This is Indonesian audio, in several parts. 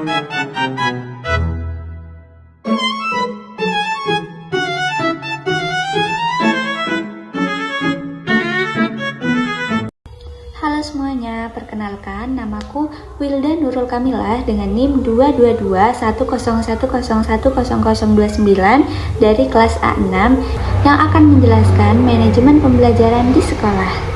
Halo semuanya, perkenalkan namaku Wilda Nurul Kamilah dengan NIM 22210101029 dari kelas A6 yang akan menjelaskan manajemen pembelajaran di sekolah.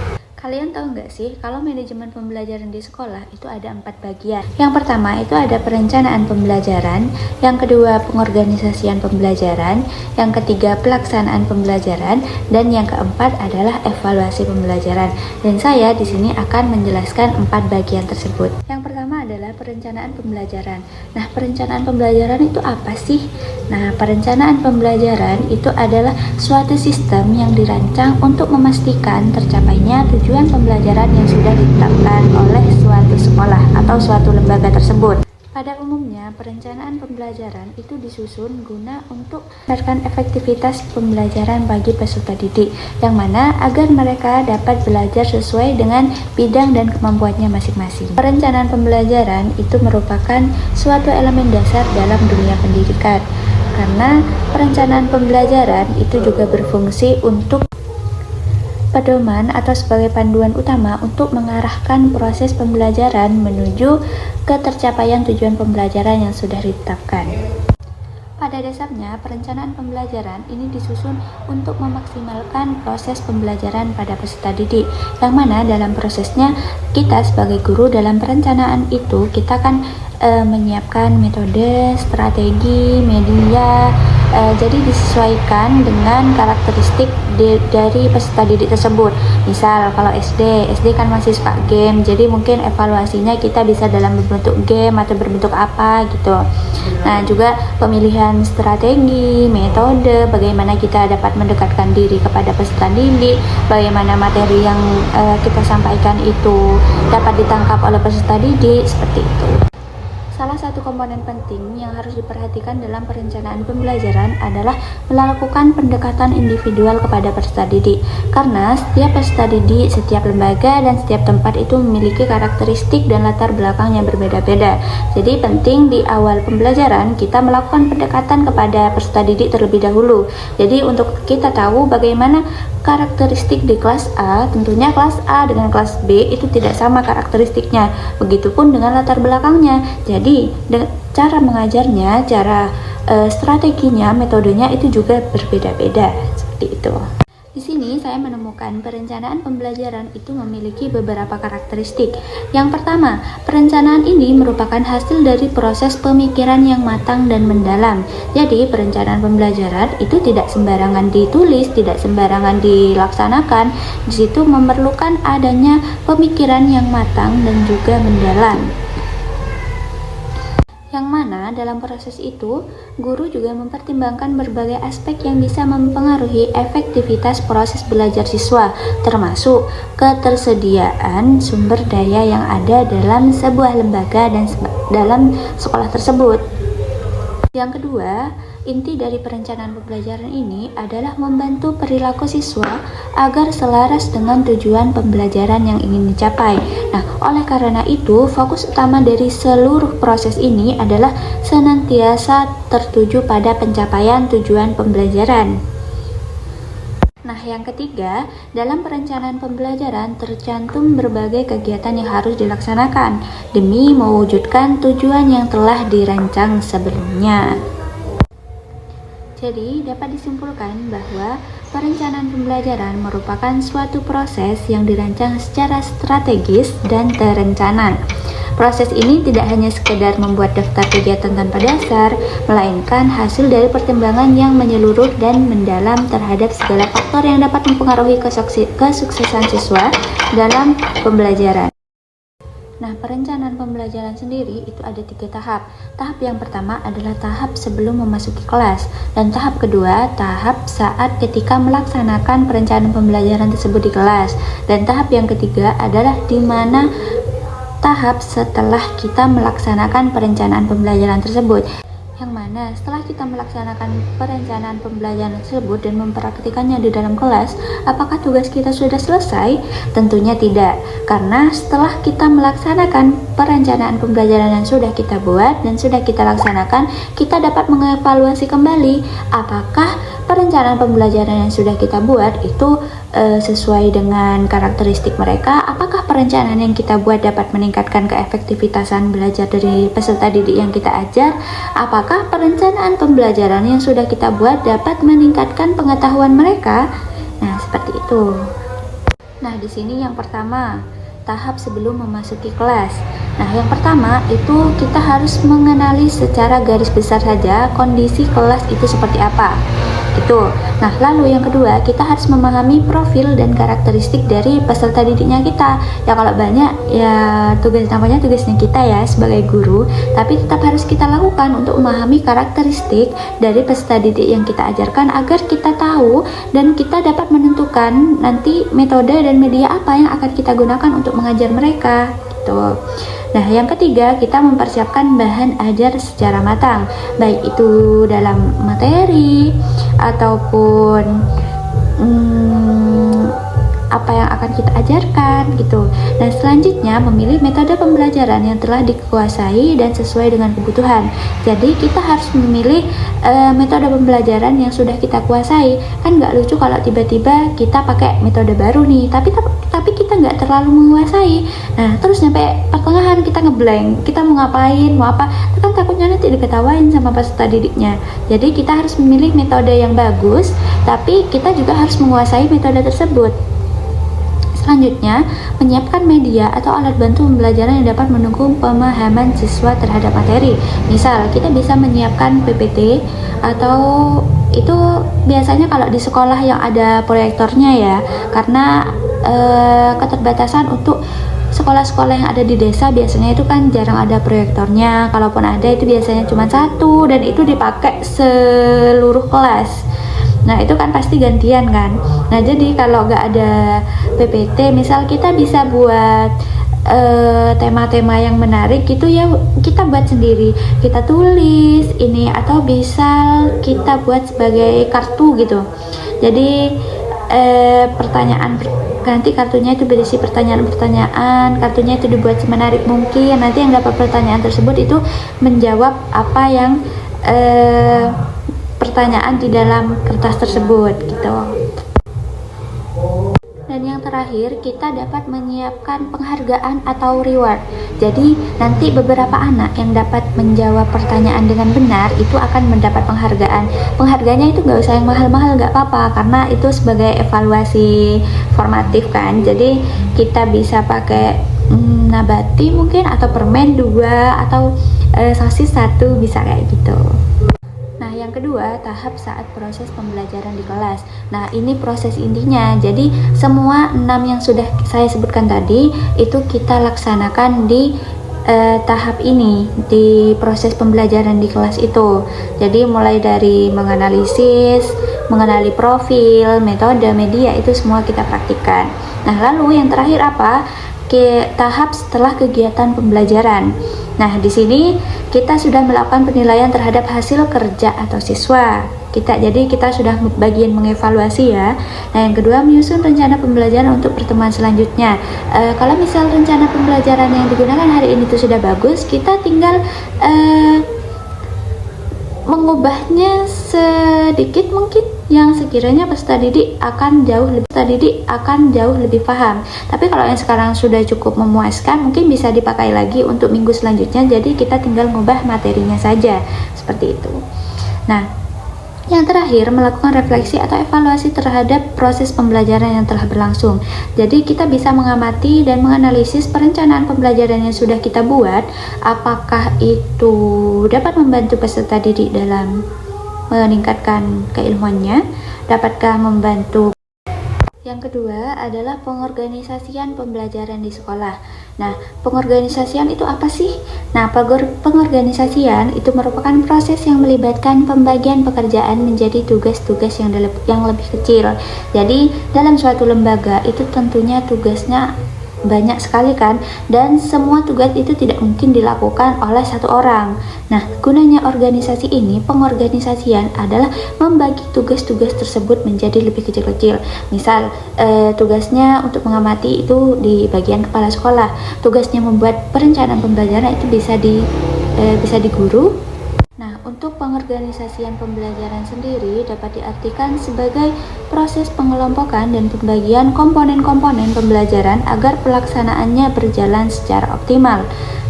Kalian tahu nggak sih kalau manajemen pembelajaran di sekolah itu ada 4 bagian. Yang pertama itu ada perencanaan pembelajaran, yang kedua pengorganisasian pembelajaran, yang ketiga pelaksanaan pembelajaran, dan yang keempat adalah evaluasi pembelajaran. Dan saya di sini akan menjelaskan 4 bagian tersebut. Yang pertama adalah perencanaan pembelajaran. Nah, perencanaan pembelajaran itu apa sih? Nah, perencanaan pembelajaran itu adalah suatu sistem yang dirancang untuk memastikan tercapainya tujuan pembelajaran yang sudah ditetapkan oleh suatu sekolah atau suatu lembaga tersebut. Pada umumnya, perencanaan pembelajaran itu disusun guna untuk meningkatkan efektivitas pembelajaran bagi peserta didik, yang mana agar mereka dapat belajar sesuai dengan bidang dan kemampuannya masing-masing. Perencanaan pembelajaran itu merupakan suatu elemen dasar dalam dunia pendidikan, karena perencanaan pembelajaran itu juga berfungsi untuk pedoman atau sebagai panduan utama untuk mengarahkan proses pembelajaran menuju ke tercapaian tujuan pembelajaran yang sudah ditetapkan. Pada dasarnya, perencanaan pembelajaran ini disusun untuk memaksimalkan proses pembelajaran pada peserta didik, yang mana dalam prosesnya kita sebagai guru dalam perencanaan itu kita akan menyiapkan metode, strategi, media, jadi disesuaikan dengan karakteristik dari peserta didik tersebut. Misal kalau SD kan masih suka game, jadi mungkin evaluasinya kita bisa dalam berbentuk game atau berbentuk apa gitu. Nah, juga pemilihan strategi, metode, bagaimana kita dapat mendekatkan diri kepada peserta didik, bagaimana materi yang kita sampaikan itu dapat ditangkap oleh peserta didik, seperti itu. Salah satu komponen penting yang harus diperhatikan dalam perencanaan pembelajaran adalah melakukan pendekatan individual kepada peserta didik. Karena setiap peserta didik, setiap lembaga, dan setiap tempat itu memiliki karakteristik dan latar belakang yang berbeda-beda. Jadi penting di awal pembelajaran kita melakukan pendekatan kepada peserta didik terlebih dahulu. Jadi untuk kita tahu bagaimana karakteristik di kelas A, tentunya kelas A dengan kelas B itu tidak sama karakteristiknya. Begitupun dengan latar belakangnya. Jadi cara mengajarnya, cara strateginya, metodenya itu juga berbeda-beda, seperti itu. Di sini saya menemukan perencanaan pembelajaran itu memiliki beberapa karakteristik. Yang pertama, perencanaan ini merupakan hasil dari proses pemikiran yang matang dan mendalam. Jadi, perencanaan pembelajaran itu tidak sembarangan ditulis, tidak sembarangan dilaksanakan. Di situ memerlukan adanya pemikiran yang matang dan juga mendalam. Yang mana dalam proses itu, guru juga mempertimbangkan berbagai aspek yang bisa mempengaruhi efektivitas proses belajar siswa, termasuk ketersediaan sumber daya yang ada dalam sebuah lembaga dan dalam sekolah tersebut. Yang kedua, inti dari perencanaan pembelajaran ini adalah membantu perilaku siswa agar selaras dengan tujuan pembelajaran yang ingin dicapai. Nah, oleh karena itu, fokus utama dari seluruh proses ini adalah senantiasa tertuju pada pencapaian tujuan pembelajaran. Nah, yang ketiga, dalam perencanaan pembelajaran tercantum berbagai kegiatan yang harus dilaksanakan demi mewujudkan tujuan yang telah dirancang sebelumnya. Jadi, dapat disimpulkan bahwa perencanaan pembelajaran merupakan suatu proses yang dirancang secara strategis dan terencana. Proses ini tidak hanya sekedar membuat daftar kegiatan tanpa dasar, melainkan hasil dari pertimbangan yang menyeluruh dan mendalam terhadap segala faktor yang dapat mempengaruhi kesuksesan siswa dalam pembelajaran. Nah, perencanaan pembelajaran sendiri itu ada 3 tahap. Tahap yang pertama adalah tahap sebelum memasuki kelas, dan tahap kedua tahap saat ketika melaksanakan perencanaan pembelajaran tersebut di kelas, dan tahap yang ketiga adalah di mana tahap setelah kita melaksanakan perencanaan pembelajaran tersebut, yang mana Nah, setelah kita melaksanakan perencanaan pembelajaran tersebut dan mempraktikkannya di dalam kelas, apakah tugas kita sudah selesai? Tentunya tidak, karena setelah kita melaksanakan perencanaan pembelajaran yang sudah kita buat dan sudah kita laksanakan, kita dapat mengevaluasi kembali apakah perencanaan pembelajaran yang sudah kita buat itu sesuai dengan karakteristik mereka, apakah perencanaan yang kita buat dapat meningkatkan keefektivitasan belajar dari peserta didik yang kita ajar, apakah perencanaan pembelajaran yang sudah kita buat dapat meningkatkan pengetahuan mereka. Nah, seperti itu. Nah, di sini yang pertama, tahap sebelum memasuki kelas. Nah, yang pertama itu kita harus mengenali secara garis besar saja kondisi kelas itu seperti apa. Itu. Nah, lalu yang kedua, kita harus memahami profil dan karakteristik dari peserta didiknya kita. Ya kalau banyak ya namanya tugasnya kita ya sebagai guru, tapi tetap harus kita lakukan untuk memahami karakteristik dari peserta didik yang kita ajarkan agar kita tahu dan kita dapat menentukan nanti metode dan media apa yang akan kita gunakan untuk mengajar mereka. Gitu. Nah, yang ketiga, kita mempersiapkan bahan ajar secara matang, baik itu dalam materi ataupun apa yang akan kita ajarkan gitu. Dan selanjutnya memilih metode pembelajaran yang telah dikuasai dan sesuai dengan kebutuhan. Jadi kita harus memilih metode pembelajaran yang sudah kita kuasai. Kan nggak lucu kalau tiba-tiba kita pakai metode baru nih, tapi kita nggak terlalu menguasai. Nah, terus sampai pertengahan kita ngeblank, kita mau ngapain, mau apa, kan takutnya nanti diketawain sama peserta didiknya. Jadi kita harus memilih metode yang bagus, tapi kita juga harus menguasai metode tersebut. Selanjutnya, menyiapkan media atau alat bantu pembelajaran yang dapat mendukung pemahaman siswa terhadap materi. Misal, kita bisa menyiapkan PPT atau itu biasanya kalau di sekolah yang ada proyektornya ya, karena keterbatasan untuk sekolah-sekolah yang ada di desa biasanya itu kan jarang ada proyektornya. Kalaupun ada itu biasanya cuma satu dan itu dipakai seluruh kelas. Nah, itu kan pasti gantian kan. Nah, jadi kalau nggak ada PPT, misal kita bisa buat tema-tema yang menarik gitu ya, kita buat sendiri, kita tulis ini, atau bisa kita buat sebagai kartu gitu. Jadi pertanyaan, nanti kartunya itu berisi pertanyaan-pertanyaan, kartunya itu dibuat semenarik mungkin. Nanti yang dapat pertanyaan tersebut itu menjawab apa yang pertanyaan di dalam kertas tersebut gitu. Dan yang terakhir, kita dapat menyiapkan penghargaan atau reward. Jadi nanti beberapa anak yang dapat menjawab pertanyaan dengan benar itu akan mendapat penghargaan. Penghargaannya itu nggak usah yang mahal-mahal, nggak apa-apa, karena itu sebagai evaluasi formatif kan. Jadi kita bisa pakai nabati mungkin, atau permen 2, atau sosis 1, bisa kayak gitu. Nah, yang kedua, tahap saat proses pembelajaran di kelas. Nah, ini proses intinya. Jadi, semua 6 yang sudah saya sebutkan tadi, itu kita laksanakan di tahap ini, di proses pembelajaran di kelas itu. Jadi, mulai dari menganalisis, mengenali profil, metode, media, itu semua kita praktikkan. Nah, lalu yang terakhir apa? Tahap setelah kegiatan pembelajaran. Nah, di sini kita sudah melakukan penilaian terhadap hasil kerja atau siswa. Jadi kita sudah bagian mengevaluasi ya. Nah, yang kedua, menyusun rencana pembelajaran untuk pertemuan selanjutnya. Kalau misal rencana pembelajaran yang digunakan hari ini itu sudah bagus, kita tinggal mengubahnya sedikit mungkin yang sekiranya peserta didik akan jauh lebih paham. Tapi kalau yang sekarang sudah cukup memuaskan, mungkin bisa dipakai lagi untuk minggu selanjutnya. Jadi kita tinggal mengubah materinya saja, seperti itu. Nah, yang terakhir, melakukan refleksi atau evaluasi terhadap proses pembelajaran yang telah berlangsung. Jadi kita bisa mengamati dan menganalisis perencanaan pembelajaran yang sudah kita buat, apakah itu dapat membantu peserta didik dalam meningkatkan keilmuannya, dapatkah membantu. Yang kedua adalah pengorganisasian pembelajaran di sekolah. Nah, pengorganisasian itu apa sih? Nah, pengorganisasian itu merupakan proses yang melibatkan pembagian pekerjaan menjadi tugas-tugas yang lebih kecil. Jadi, dalam suatu lembaga itu tentunya tugasnya banyak sekali kan, dan semua tugas itu tidak mungkin dilakukan oleh satu orang. Nah, gunanya organisasi ini, pengorganisasian adalah membagi tugas-tugas tersebut menjadi lebih kecil-kecil. Misal, tugasnya untuk mengamati itu di bagian kepala sekolah, tugasnya membuat perencanaan pembelajaran itu bisa di guru. Nah, untuk pengorganisasian pembelajaran sendiri dapat diartikan sebagai proses pengelompokan dan pembagian komponen-komponen pembelajaran agar pelaksanaannya berjalan secara optimal.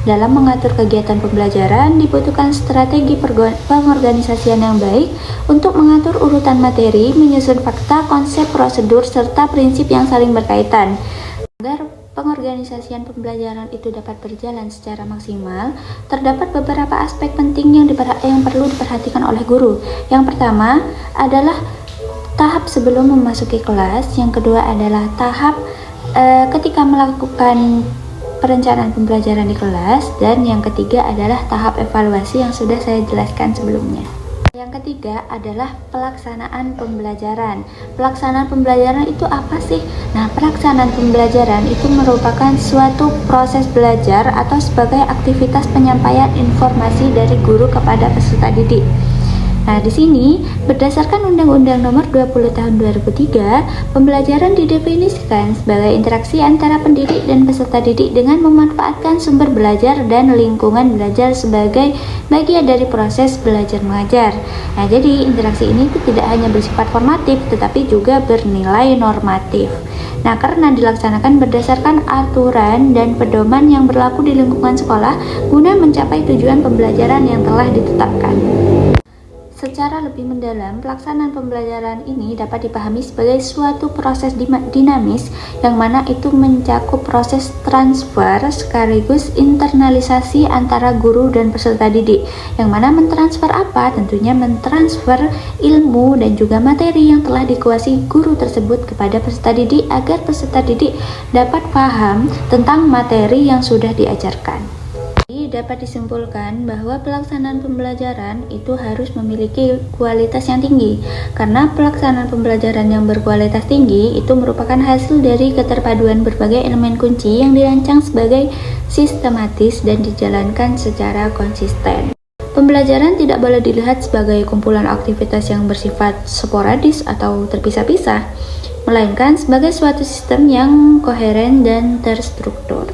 Dalam mengatur kegiatan pembelajaran, dibutuhkan strategi pengorganisasian yang baik untuk mengatur urutan materi, menyusun fakta, konsep, prosedur, serta prinsip yang saling berkaitan. Agar pengorganisasian pembelajaran itu dapat berjalan secara maksimal, terdapat beberapa aspek penting yang perlu diperhatikan oleh guru. Yang pertama adalah tahap sebelum memasuki kelas, yang kedua adalah tahap ketika melakukan perencanaan pembelajaran di kelas, dan yang ketiga adalah tahap evaluasi yang sudah saya jelaskan sebelumnya. Yang ketiga adalah pelaksanaan pembelajaran. Pelaksanaan pembelajaran itu apa sih? Nah, pelaksanaan pembelajaran itu merupakan suatu proses belajar atau sebagai aktivitas penyampaian informasi dari guru kepada peserta didik. Nah, di sini berdasarkan Undang-Undang Nomor 20 Tahun 2003, pembelajaran didefinisikan sebagai interaksi antara pendidik dan peserta didik dengan memanfaatkan sumber belajar dan lingkungan belajar sebagai bagian dari proses belajar mengajar. Nah, jadi interaksi ini tidak hanya bersifat formatif tetapi juga bernilai normatif. Nah, karena dilaksanakan berdasarkan aturan dan pedoman yang berlaku di lingkungan sekolah guna mencapai tujuan pembelajaran yang telah ditetapkan. Secara lebih mendalam, pelaksanaan pembelajaran ini dapat dipahami sebagai suatu proses dinamis yang mana itu mencakup proses transfer sekaligus internalisasi antara guru dan peserta didik. Yang mana mentransfer apa? Tentunya mentransfer ilmu dan juga materi yang telah dikuasai guru tersebut kepada peserta didik agar peserta didik dapat paham tentang materi yang sudah diajarkan. Dapat disimpulkan bahwa pelaksanaan pembelajaran itu harus memiliki kualitas yang tinggi, karena pelaksanaan pembelajaran yang berkualitas tinggi itu merupakan hasil dari keterpaduan berbagai elemen kunci yang dirancang sebagai sistematis dan dijalankan secara konsisten. Pembelajaran tidak boleh dilihat sebagai kumpulan aktivitas yang bersifat sporadis atau terpisah-pisah, melainkan sebagai suatu sistem yang koheren dan terstruktur.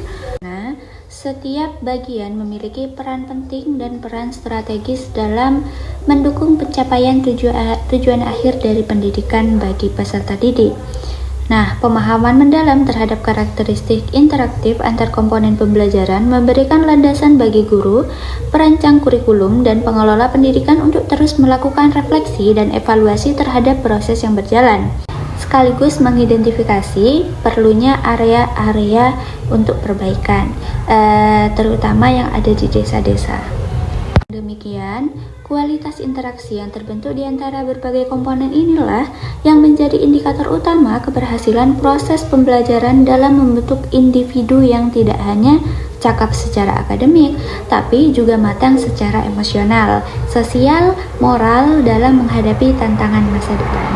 Setiap bagian memiliki peran penting dan peran strategis dalam mendukung pencapaian tujuan akhir dari pendidikan bagi peserta didik. Nah, pemahaman mendalam terhadap karakteristik interaktif antar komponen pembelajaran memberikan landasan bagi guru, perancang kurikulum, dan pengelola pendidikan untuk terus melakukan refleksi dan evaluasi terhadap proses yang berjalan, sekaligus mengidentifikasi perlunya area-area untuk perbaikan, terutama yang ada di desa-desa. Demikian, kualitas interaksi yang terbentuk di antara berbagai komponen inilah yang menjadi indikator utama keberhasilan proses pembelajaran dalam membentuk individu yang tidak hanya cakap secara akademik, tapi juga matang secara emosional, sosial, moral dalam menghadapi tantangan masa depan.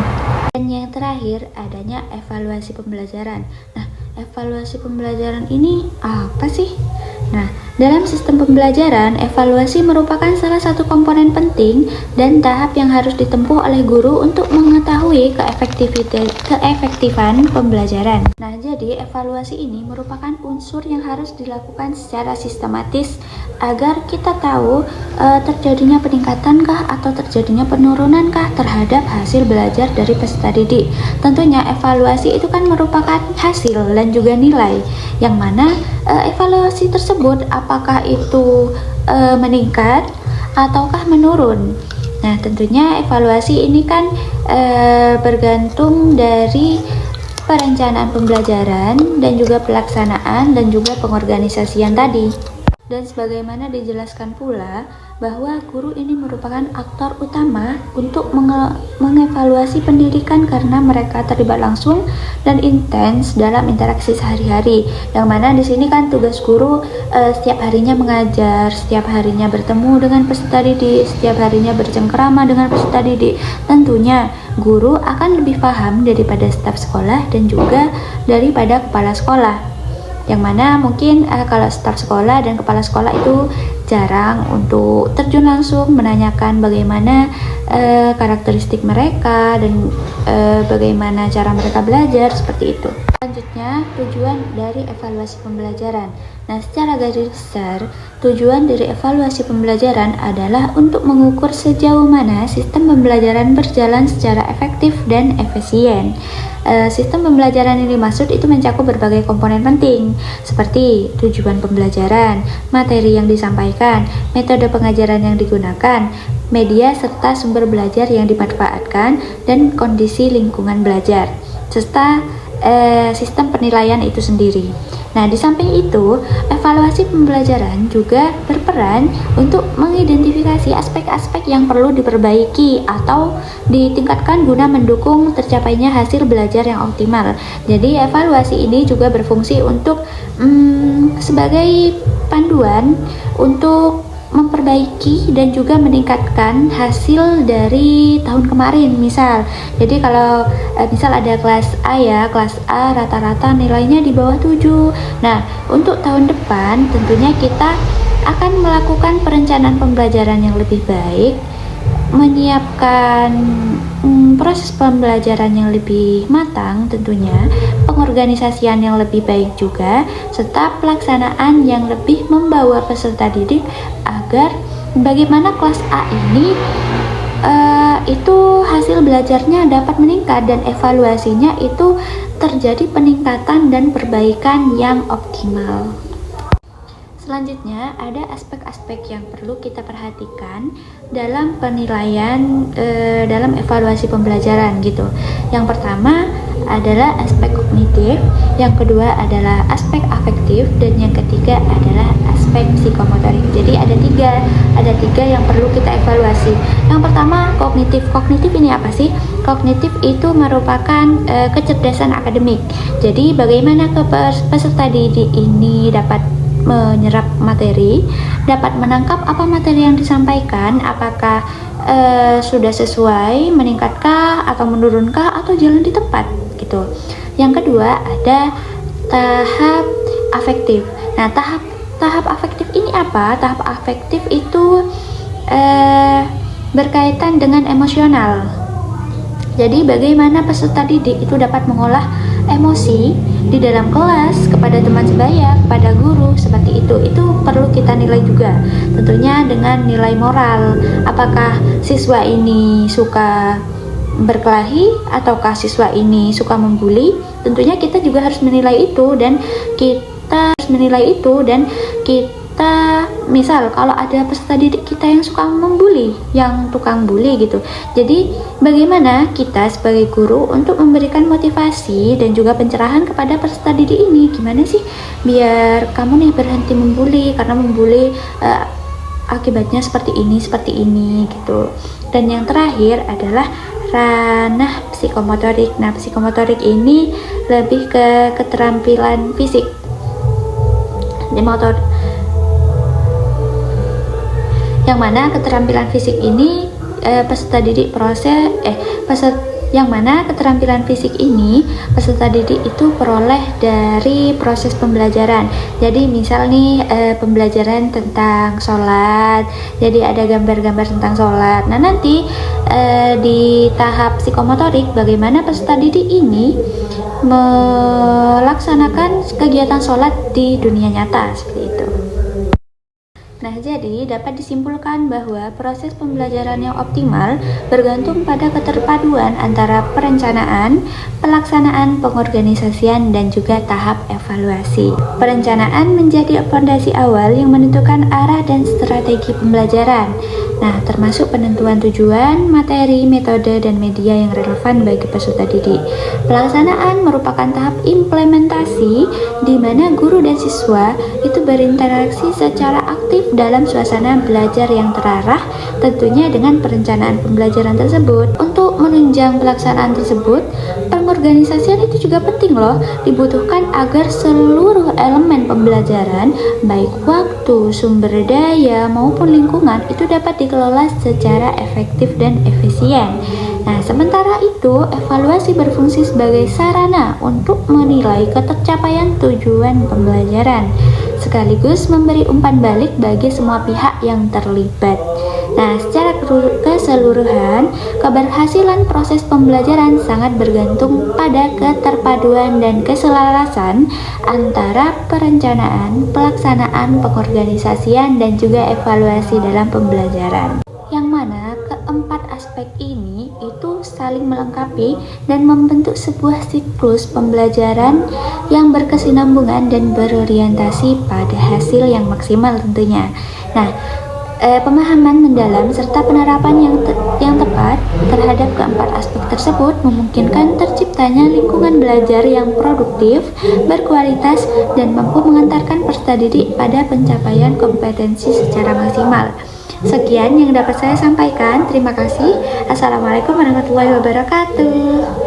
Dan yang terakhir, adanya evaluasi pembelajaran. Nah, evaluasi pembelajaran ini apa sih? Nah, dalam sistem pembelajaran, evaluasi merupakan salah satu komponen penting dan tahap yang harus ditempuh oleh guru untuk mengetahui keefektifan pembelajaran. Nah, jadi evaluasi ini merupakan unsur yang harus dilakukan secara sistematis agar kita tahu terjadinya peningkatankah atau terjadinya penurunankah terhadap hasil belajar dari peserta didik. Tentunya evaluasi itu kan merupakan hasil dan juga nilai, yang mana evaluasi tersebut apakah itu meningkat ataukah menurun. Nah, tentunya evaluasi ini kan bergantung dari perencanaan pembelajaran dan juga pelaksanaan dan juga pengorganisasian tadi. Dan sebagaimana dijelaskan pula bahwa guru ini merupakan aktor utama untuk mengevaluasi pendidikan karena mereka terlibat langsung dan intens dalam interaksi sehari-hari. Yang mana di sini kan tugas guru setiap harinya mengajar, setiap harinya bertemu dengan peserta didik, setiap harinya bercengkerama dengan peserta didik. Tentunya guru akan lebih paham daripada staf sekolah dan juga daripada kepala sekolah. Yang mana mungkin kalau staf sekolah dan kepala sekolah itu jarang untuk terjun langsung menanyakan bagaimana karakteristik mereka dan bagaimana cara mereka belajar, seperti itu. Selanjutnya, tujuan dari evaluasi pembelajaran. Nah, secara garis besar, tujuan dari evaluasi pembelajaran adalah untuk mengukur sejauh mana sistem pembelajaran berjalan secara efektif dan efisien. Sistem pembelajaran yang dimaksud itu mencakup berbagai komponen penting, seperti tujuan pembelajaran, materi yang disampaikan, metode pengajaran yang digunakan, media serta sumber belajar yang dimanfaatkan, dan kondisi lingkungan belajar, serta sistem penilaian itu sendiri. Nah, di samping itu, evaluasi pembelajaran juga berperan untuk mengidentifikasi aspek-aspek yang perlu diperbaiki atau ditingkatkan guna mendukung tercapainya hasil belajar yang optimal. Jadi, evaluasi ini juga berfungsi untuk sebagai panduan untuk memperbaiki dan juga meningkatkan hasil dari tahun kemarin. Misal, jadi kalau misal ada kelas A ya, kelas A rata-rata nilainya di bawah 7. Nah, untuk tahun depan tentunya kita akan melakukan perencanaan pembelajaran yang lebih baik, menyiapkan proses pembelajaran yang lebih matang tentunya, pengorganisasian yang lebih baik juga, serta pelaksanaan yang lebih membawa peserta didik agar bagaimana kelas A ini itu hasil belajarnya dapat meningkat dan evaluasinya itu terjadi peningkatan dan perbaikan yang optimal. Selanjutnya, ada aspek-aspek yang perlu kita perhatikan dalam penilaian, dalam evaluasi pembelajaran gitu. Yang pertama adalah aspek kognitif, yang kedua adalah aspek afektif, dan yang ketiga adalah aspek psikomotorik. Jadi ada tiga yang perlu kita evaluasi. Yang pertama, kognitif. Kognitif ini apa sih? Kognitif itu merupakan kecerdasan akademik. Jadi bagaimana peserta didik ini dapat menyerap materi, dapat menangkap apa materi yang disampaikan, apakah sudah sesuai, meningkatkah atau menurunkah, atau jalan di tempat gitu. Yang kedua ada tahap afektif. Nah, tahap afektif ini apa? Tahap afektif itu berkaitan dengan emosional. Jadi bagaimana peserta didik itu dapat mengolah emosi di dalam kelas, kepada teman sebaya, kepada guru, seperti itu. Itu perlu kita nilai juga. Tentunya dengan nilai moral. Apakah siswa ini suka berkelahi ataukah siswa ini suka membuli? Tentunya kita juga harus menilai itu, dan kita misal kalau ada peserta didik kita yang suka membuli, yang tukang bully gitu. Jadi bagaimana kita sebagai guru untuk memberikan motivasi dan juga pencerahan kepada peserta didik ini, gimana sih biar kamu nih berhenti membuli, karena membuli akibatnya seperti ini gitu. Dan yang terakhir adalah ranah psikomotorik. Nah, psikomotorik ini lebih ke keterampilan fisik. Yang mana keterampilan fisik ini peserta didik peserta didik itu peroleh dari proses pembelajaran. Jadi misal nih pembelajaran tentang sholat, jadi ada gambar-gambar tentang sholat. Nah, nanti di tahap psikomotorik bagaimana peserta didik ini melaksanakan kegiatan sholat di dunia nyata, seperti itu. Nah, jadi dapat disimpulkan bahwa proses pembelajaran yang optimal bergantung pada keterpaduan antara perencanaan, pelaksanaan, pengorganisasian, dan juga tahap evaluasi. Perencanaan menjadi fondasi awal yang menentukan arah dan strategi pembelajaran. Nah, termasuk penentuan tujuan, materi, metode, dan media yang relevan bagi peserta didik. Pelaksanaan merupakan tahap implementasi di mana guru dan siswa itu berinteraksi secara aktif dalam suasana belajar yang terarah, tentunya dengan perencanaan pembelajaran tersebut. Untuk menunjang pelaksanaan tersebut, pengorganisasian itu juga penting loh, dibutuhkan agar seluruh elemen pembelajaran, baik waktu, sumber daya, maupun lingkungan itu dapat dikelola secara efektif dan efisien. Nah, sementara itu, evaluasi berfungsi sebagai sarana untuk menilai ketercapaian tujuan pembelajaran, sekaligus memberi umpan balik bagi semua pihak yang terlibat. Nah, secara keseluruhan, keberhasilan proses pembelajaran sangat bergantung pada keterpaduan dan keselarasan antara perencanaan, pelaksanaan, pengorganisasian, dan juga evaluasi dalam pembelajaran. Yang mana keempat aspek ini itu saling melengkapi dan membentuk sebuah siklus pembelajaran yang berkesinambungan dan berorientasi pada hasil yang maksimal tentunya. Nah, pemahaman mendalam serta penerapan yang tepat terhadap keempat aspek tersebut memungkinkan terciptanya lingkungan belajar yang produktif, berkualitas, dan mampu mengantarkan peserta didik pada pencapaian kompetensi secara maksimal. Sekian yang dapat saya sampaikan. Terima kasih. Assalamualaikum warahmatullahi wabarakatuh.